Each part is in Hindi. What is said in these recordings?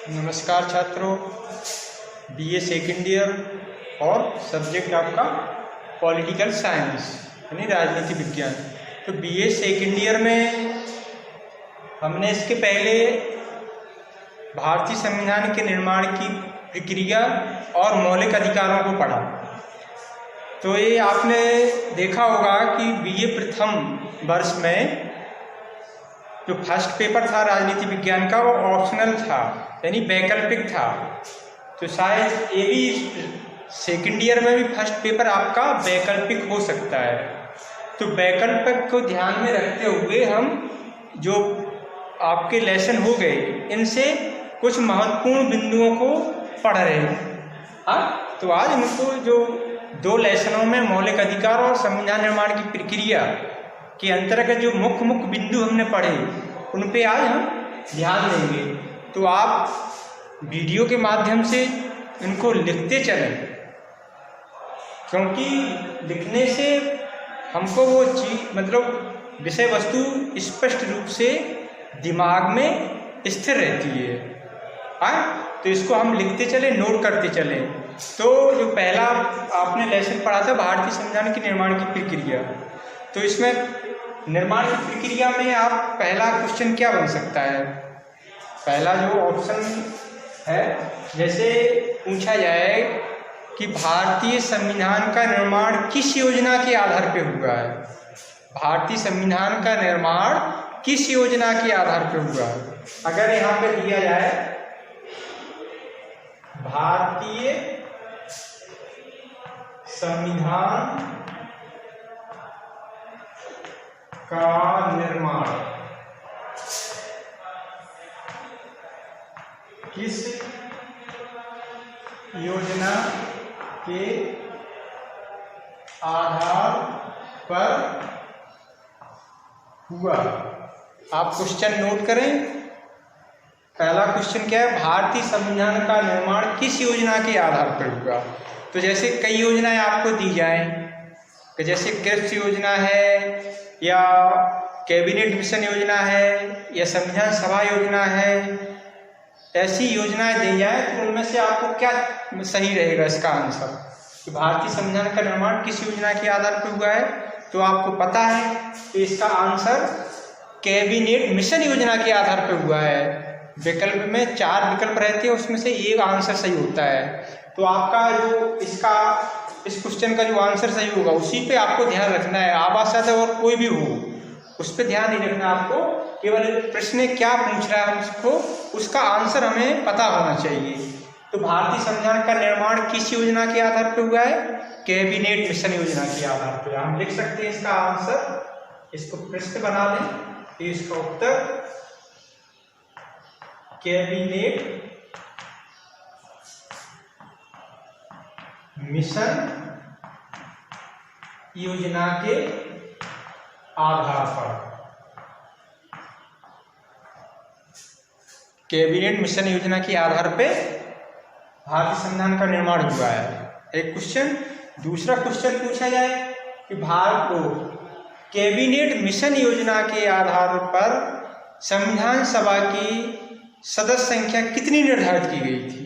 नमस्कार छात्रों, बीए सेकेंड ईयर और सब्जेक्ट आपका पॉलिटिकल साइंस यानी राजनीति विज्ञान। तो बीए सेकेंड ईयर में हमने इसके पहले भारतीय संविधान के निर्माण की प्रक्रिया और मौलिक अधिकारों को पढ़ा। तो ये आपने देखा होगा कि बीए प्रथम वर्ष में जो फर्स्ट पेपर था राजनीति विज्ञान का वो ऑप्शनल था यानी वैकल्पिक था। तो शायद ये भी सेकेंड ईयर में भी फर्स्ट पेपर आपका वैकल्पिक हो सकता है। तो वैकल्पिक को ध्यान में रखते हुए हम जो आपके लेसन हो गए इनसे कुछ महत्वपूर्ण बिंदुओं को पढ़ रहे हैं। हाँ, तो आज हमको जो दो लेसनों में मौलिक अधिकार और संविधान निर्माण की प्रक्रिया के अंतर्गत जो मुख्य मुख्य बिंदु हमने पढ़े उन पे आज हम ध्यान देंगे। तो आप वीडियो के माध्यम से इनको लिखते चलें, क्योंकि लिखने से हमको वो चीज मतलब विषय वस्तु स्पष्ट रूप से दिमाग में स्थिर रहती है। हाँ, तो इसको हम लिखते चले, नोट करते चले। तो जो पहला आपने लेसन पढ़ा था भारतीय संविधान के निर्माण की प्रक्रिया, तो इसमें निर्माण की प्रक्रिया में आप पहला क्वेश्चन क्या बन सकता है? पहला जो ऑप्शन है, जैसे पूछा जाए कि भारतीय संविधान का निर्माण किस योजना के आधार पर हुआ है? भारतीय संविधान का निर्माण किस योजना के आधार पर हुआ है? अगर यहाँ पे दिया जाए भारतीय संविधान का निर्माण किस योजना के आधार पर हुआ? आप क्वेश्चन नोट करें। पहला क्वेश्चन क्या है? भारतीय संविधान का निर्माण किस योजना के आधार पर हुआ? तो जैसे कई योजनाएं आपको दी जाएं कि जैसे कृषि योजना है या कैबिनेट मिशन योजना है या संविधान सभा योजना है, ऐसी योजनाएं दी जाए तो उनमें से आपको क्या सही रहेगा इसका आंसर कि भारतीय संविधान का निर्माण किस योजना के आधार पर हुआ है? तो आपको पता है कि इसका आंसर कैबिनेट मिशन योजना के आधार पर हुआ है। विकल्प में 4 विकल्प रहते हैं, उसमें से एक आंसर सही होता है। तो आपका जो इस क्वेश्चन का जो आंसर सही होगा उसी पे आपको ध्यान रखना है। आवाज़ और कोई भी हो उस पर ध्यान नहीं रखना, आपको केवल प्रश्न क्या पूछ रहा है उसको उसका आंसर हमें पता होना चाहिए। तो भारतीय संविधान का निर्माण किस योजना के आधार पर हुआ है? कैबिनेट मिशन योजना के आधार पर। हम लिख सकते हैं इसका आंसर, इसको प्रश्न बना लें तो इसका उत्तर कैबिनेट मिशन योजना के आधार पर। कैबिनेट मिशन योजना के आधार पे भारतीय संविधान का निर्माण हुआ है, एक क्वेश्चन। दूसरा क्वेश्चन पूछा जाए कि भारत को कैबिनेट मिशन योजना के आधार पर संविधान सभा की सदस्य संख्या कितनी निर्धारित की गई थी?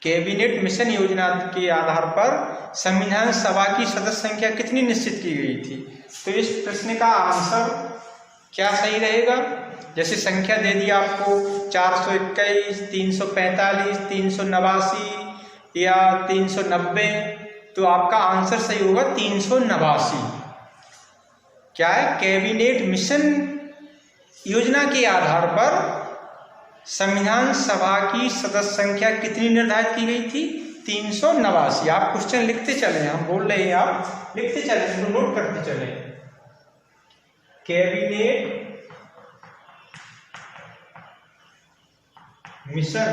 कैबिनेट मिशन योजना के आधार पर संविधान सभा की सदस्य संख्या कितनी निश्चित की गई थी? तो इस प्रश्न का आंसर क्या सही रहेगा? जैसे संख्या दे दी आपको 421, 345, 389 या 390, तो आपका आंसर सही होगा 389। क्या है? कैबिनेट मिशन योजना के आधार पर संविधान सभा की सदस्य संख्या कितनी निर्धारित की गई थी? 389। आप क्वेश्चन लिखते चले, हम बोल रहे हैं आप लिखते चले, इसको नोट करते चले। कैबिनेट मिशन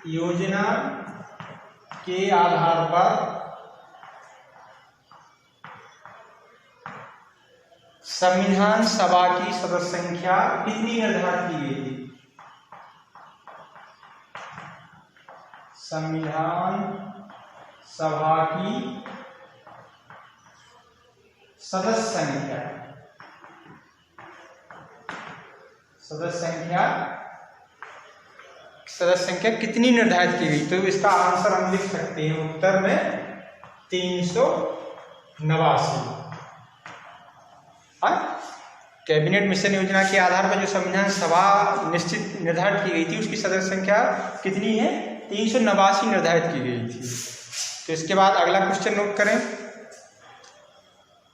योजना के आधार पर संविधान सभा की सदस्य संख्या कितनी निर्धारित की गई थी? संविधान सभा की सदस्य संख्या सदस्य संख्या कितनी निर्धारित की गई? तो इसका आंसर हम लिख सकते हैं उत्तर में 389। कैबिनेट मिशन योजना के आधार पर जो संविधान सभा निश्चित निर्धारित की गई थी उसकी सदस्य संख्या कितनी है? 389 निर्धारित की गई थी। तो इसके बाद अगला क्वेश्चन नोट करें।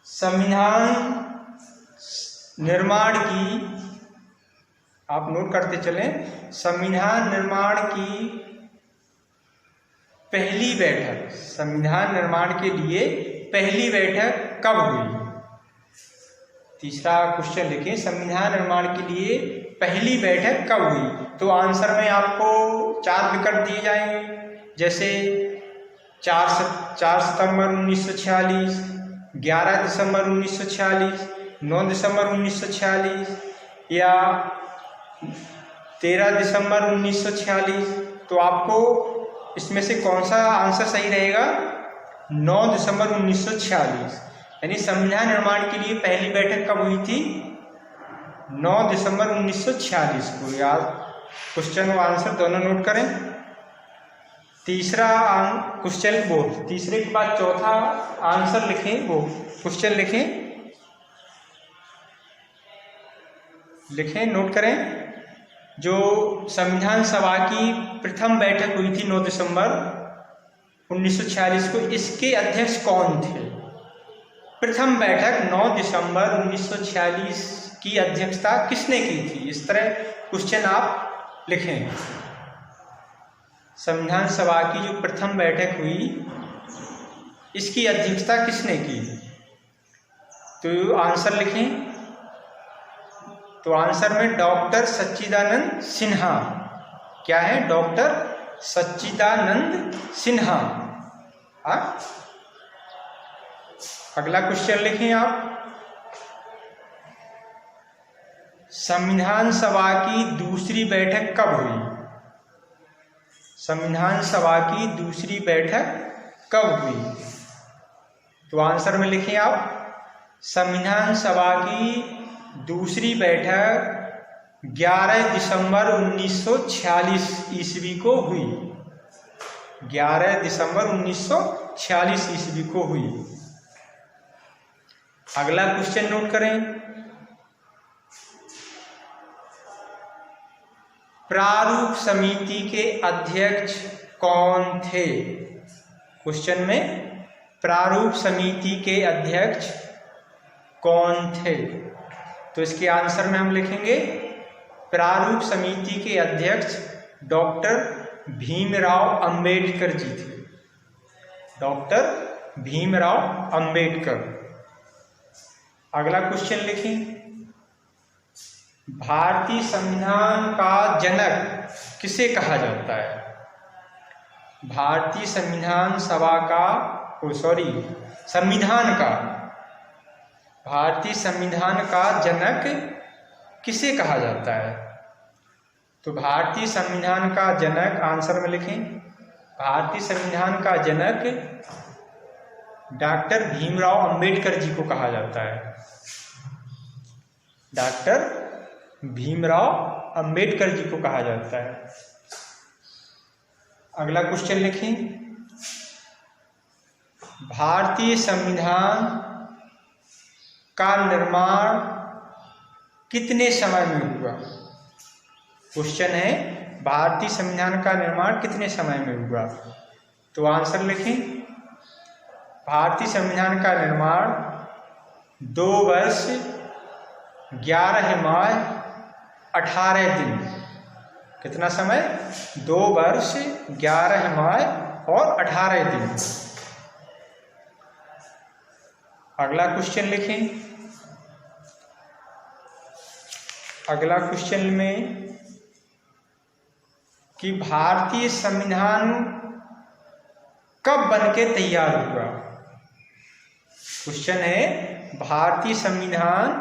संविधान निर्माण की, आप नोट करते चलें, संविधान निर्माण की पहली बैठक, संविधान निर्माण के लिए पहली बैठक कब हुई? तीसरा क्वेश्चन लिखें, संविधान निर्माण के लिए पहली बैठक कब हुई? तो आंसर में आपको 4 विकल्प दिए जाएंगे, जैसे 4 सितंबर 1946, 11 दिसंबर 1946, 9 दिसंबर 1946 या 13 दिसंबर 1946। तो आपको इसमें से कौन सा आंसर सही रहेगा? 9 दिसंबर 1946। यानी संविधान निर्माण के लिए पहली बैठक कब हुई थी? 9 दिसंबर 1946 को। याद क्वेश्चन और आंसर दोनों नोट करें। तीसरा क्वेश्चन वो, तीसरे के बाद चौथा आंसर लिखें, वो क्वेश्चन लिखें, नोट करें। जो संविधान सभा की प्रथम बैठक हुई थी 9 दिसंबर 1946 को, इसके अध्यक्ष कौन थे? प्रथम बैठक 9 दिसंबर 1946 की अध्यक्षता किसने की थी? इस तरह क्वेश्चन आप लिखें। संविधान सभा की जो प्रथम बैठक हुई इसकी अध्यक्षता किसने की? तो आंसर लिखें। तो आंसर में डॉक्टर सच्चिदानंद सिन्हा। क्या है? डॉक्टर सच्चिदानंद सिन्हा। अगला क्वेश्चन लिखें आप। संविधान सभा की दूसरी बैठक कब हुई? संविधान सभा की दूसरी बैठक कब हुई? तो आंसर में लिखें आप, संविधान सभा की दूसरी बैठक 11 दिसंबर 1946 ईस्वी को हुई। 11 दिसंबर 1946 ईस्वी को हुई। अगला क्वेश्चन नोट करें। प्रारूप समिति के अध्यक्ष कौन थे? क्वेश्चन में प्रारूप समिति के अध्यक्ष कौन थे? तो इसके आंसर में हम लिखेंगे, प्रारूप समिति के अध्यक्ष डॉक्टर भीमराव अंबेडकर जी थे। डॉक्टर भीमराव अंबेडकर। अगला क्वेश्चन लिखें। भारतीय संविधान का जनक किसे कहा जाता है? भारतीय संविधान सभा का, संविधान का, भारतीय संविधान का जनक किसे कहा जाता है? तो भारतीय संविधान का जनक, आंसर में लिखें, भारतीय संविधान का जनक डॉक्टर भीमराव अंबेडकर जी को कहा जाता है। डॉक्टर भीमराव अंबेडकर जी को कहा जाता है। अगला क्वेश्चन लिखें। भारतीय संविधान का निर्माण कितने समय में हुआ? क्वेश्चन है, भारतीय संविधान का निर्माण कितने समय में हुआ? तो आंसर लिखें। भारतीय संविधान का निर्माण 2 वर्ष 11 माह 18 दिन। कितना समय? 2 वर्ष 11 माह और 18 दिन। अगला क्वेश्चन लिखें। अगला क्वेश्चन में कि भारतीय संविधान कब बनके तैयार हुआ? क्वेश्चन है, भारतीय संविधान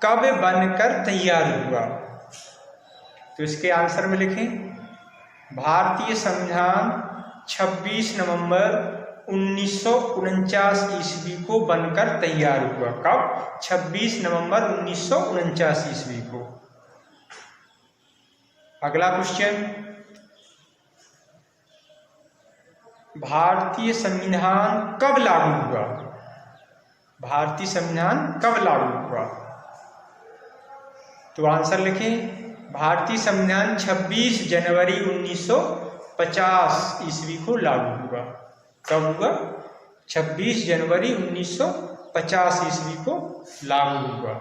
कब बनकर तैयार हुआ? तो इसके आंसर में लिखें, भारतीय संविधान 26 नवंबर 1949 ईस्वी को बनकर तैयार हुआ। कब? 26 नवंबर 1949 ईस्वी को। अगला क्वेश्चन, भारतीय संविधान कब लागू हुआ? भारतीय संविधान कब लागू हुआ? तो आंसर लिखें, भारतीय संविधान 26 जनवरी 1950 ईस्वी को लागू हुआ। कब हुआ? 26 जनवरी 1950 ईस्वी को लागू हुआ।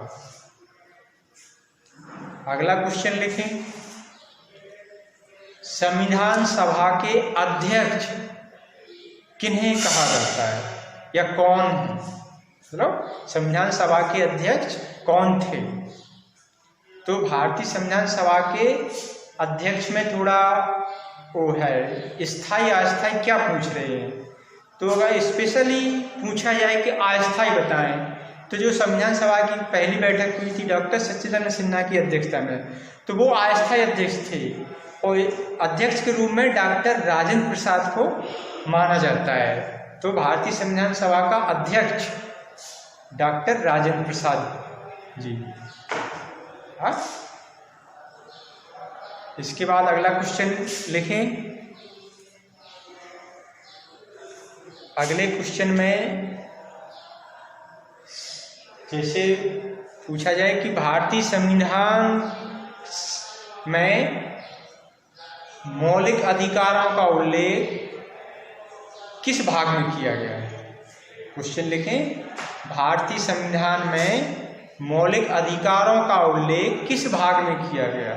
अगला क्वेश्चन लिखें, संविधान सभा के अध्यक्ष किन्हें कहा जाता है या कौन है? मतलब संविधान सभा के अध्यक्ष कौन थे? तो भारतीय संविधान सभा के अध्यक्ष में थोड़ा वो है, स्थायी अस्थायी क्या पूछ रहे हैं। तो अगर स्पेशली पूछा जाए कि अस्थायी बताएं, तो जो संविधान सभा की पहली बैठक हुई थी डॉक्टर सच्चिदानंद सिन्हा की अध्यक्षता में, तो वो अस्थायी अध्यक्ष थे और अध्यक्ष के रूप में डॉक्टर राजेंद्र प्रसाद को माना जाता है। तो भारतीय संविधान सभा का अध्यक्ष डॉक्टर राजेंद्र प्रसाद जी। हाँ, इसके बाद अगला क्वेश्चन लिखें। अगले क्वेश्चन में जैसे पूछा जाए कि भारतीय संविधान में मौलिक अधिकारों का उल्लेख किस भाग में किया गया है? क्वेश्चन लिखें, भारतीय संविधान में मौलिक अधिकारों का उल्लेख किस भाग में किया गया?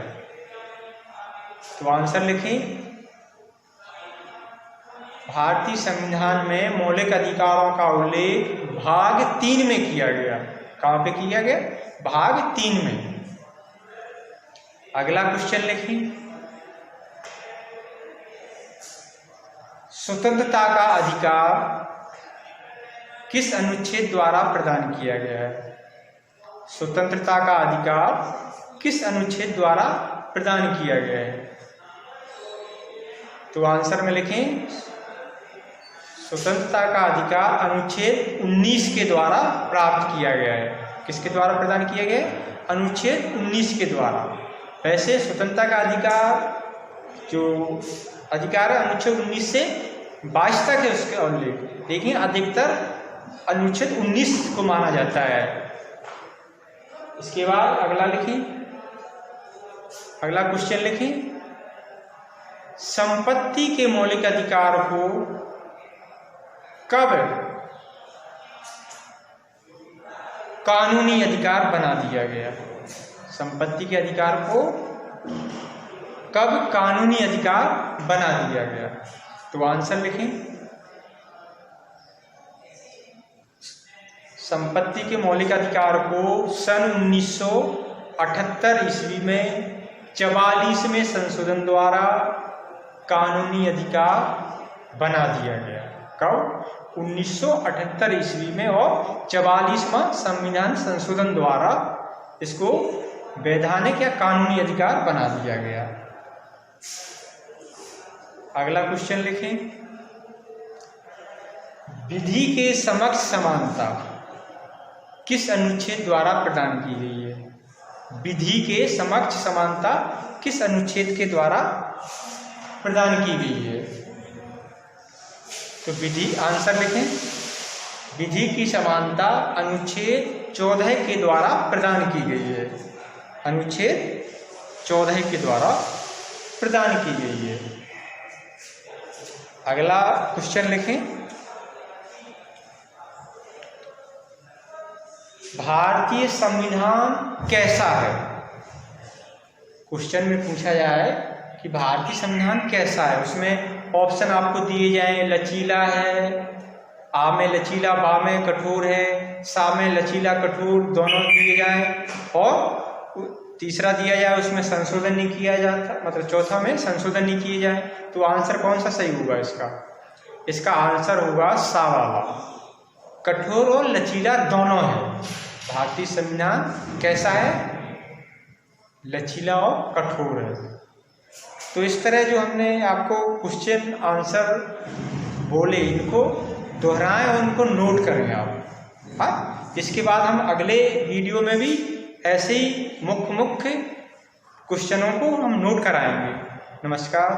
तो आंसर लिखें, भारतीय संविधान में मौलिक अधिकारों का उल्लेख भाग 3 में किया गया। कहाँ पे किया गया? भाग 3 में। अगला क्वेश्चन लिखें, स्वतंत्रता का अधिकार किस अनुच्छेद द्वारा प्रदान किया गया है? स्वतंत्रता का अधिकार किस अनुच्छेद द्वारा प्रदान किया गया है? तो आंसर में लिखें, स्वतंत्रता का अधिकार अनुच्छेद 19 के द्वारा प्राप्त किया गया है। किसके द्वारा प्रदान किया गया? अनुच्छेद 19 के द्वारा। वैसे स्वतंत्रता का अधिकार जो अधिकार है अनुच्छेद 19 से 22 तक है उसके उल्लेख, लेकिन अधिकतर अनुच्छेद 19 को माना जाता है। इसके बाद अगला लिखिए, अगला क्वेश्चन लिखिए, संपत्ति के मौलिक अधिकार को कब कानूनी अधिकार बना दिया गया? संपत्ति के अधिकार को कब कानूनी अधिकार बना दिया गया? तो आंसर लिखें, संपत्ति के मौलिक अधिकार को सन 1978 ईस्वी में 44वें संशोधन द्वारा कानूनी अधिकार बना दिया गया। कब? 1978 ईस्वी में और 44वां संविधान संशोधन द्वारा इसको वैधानिक या कानूनी अधिकार बना दिया गया। अगला क्वेश्चन लिखें, विधि के समक्ष समानता किस अनुच्छेद द्वारा प्रदान की गई है? विधि के समक्ष समानता किस अनुच्छेद के द्वारा प्रदान की गई है? तो विधि, आंसर लिखें, विधि की समानता अनुच्छेद 14 के द्वारा प्रदान की गई है। अनुच्छेद 14 के द्वारा प्रदान की गई है। अगला क्वेश्चन लिखें, भारतीय संविधान कैसा है? क्वेश्चन में पूछा जाए कि भारतीय संविधान कैसा है, उसमें ऑप्शन आपको दिए जाएं, लचीला है, आ में लचीला, बा में कठोर है, सा में लचीला कठोर, दोनों दिए जाएं, और तीसरा दिया जाए उसमें संशोधन नहीं किया जाता, मतलब चौथा में संशोधन नहीं किए जाए। तो आंसर कौन सा सही होगा इसका? इसका आंसर होगा सा वाला, कठोर और लचीला दोनों है। भारतीय संविधान कैसा है? लचीला और कठोर है। तो इस तरह जो हमने आपको क्वेश्चन आंसर बोले, इनको दोहराएं और उनको नोट करें आप। हाँ, इसके बाद हम अगले वीडियो में भी ऐसे ही मुख्य क्वेश्चनों को हम नोट कराएंगे। नमस्कार।